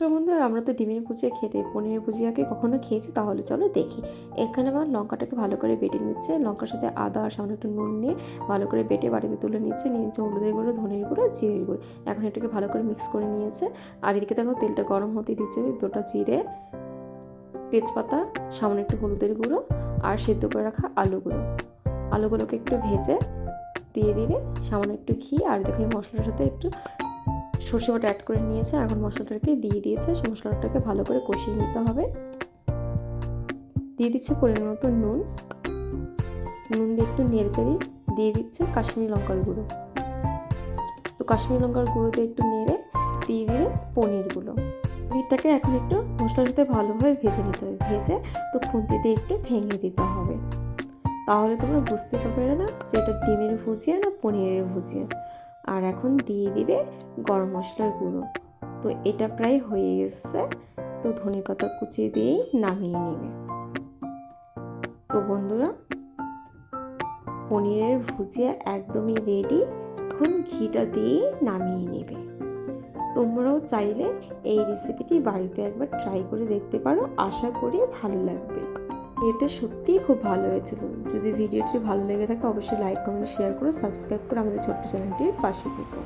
তো বন্ধুরা, আমরা তো ডিমের ভুজিয়া খেতে পনিরের ভুজিয়াকে কখনো খেয়েছি, তাহলে চলো দেখি। এখানে আমার লঙ্কাটাকে ভালো করে বেটে নিচ্ছে, লঙ্কার সাথে আদা আর সামান্য একটু নুন নিয়ে ভালো করে বেটে বাড়িতে তুলে নিচ্ছে হলুদের গুঁড়ো, ধনের গুঁড়ো, জিরের গুঁড়ো। এখন এটাকে ভালো করে মিক্স করে নিয়েছে। আর এদিকে দেখো তেলটা গরম হতে দিচ্ছে, দুটো জিরে, তেজপাতা, সামান্য একটু হলুদের গুঁড়ো আর সেদ্ধ করে রাখা আলুগুলোকে একটু ভেজে দিয়ে দিলে সামান্য একটু ঘি। আর দেখো এই মশলার সাথে একটু সর্ষে বাটা অ্যাড করে নিয়েছে। এখন মশলাটাকে দিয়ে দিয়েছে, মশলাটাকে ভালো করে কষিয়ে নিতে হবে। দিয়ে দিচ্ছে পরিমাণ মতো নুন দিয়ে একটু নেড়েচেড়ে দিয়ে দিচ্ছে কাশ্মীরি লঙ্কার গুঁড়ো। তো কাশ্মীরি লঙ্কার গুঁড়োতে একটু নেড়ে দিয়ে দিলে পনিরগুলো। পনিরটাকে এখন একটু মশলার সাথে ভালোভাবে ভেজে নিতে হবে। ভেজে তো খুন্তি দিয়ে একটু ভেঙে দিতে হবে, তাহলে তোমরা বুঝতে পারবে না যে এটা ডিমের ভুজিয়া না পনিরের ভুজিয়া। আর এখন দিয়ে দিবে গরম মশলার গুঁড়ো। তো এটা প্রায় হয়ে গেছে, তো ধনেপাতা কুচিয়ে দিয়েই নামিয়ে নেবে। তো বন্ধুরা, পনিরের ভুজিয়া একদমই রেডি। এখন ঘিটা দিয়েই নামিয়ে নেবে। তোমরাও চাইলে এই রেসিপিটি বাড়িতে একবার ট্রাই করে দেখতে পারো, আশা করি ভালো লাগবে। এতে সত্যিই খুব ভালো হয়েছিল। যদি ভিডিওটি ভালো লেগে থাকে অবশ্যই লাইক, কমেন্ট, শেয়ার করো, সাবস্ক্রাইব করে আমাদের ছোট্ট চ্যানেলটির পাশে থেকো।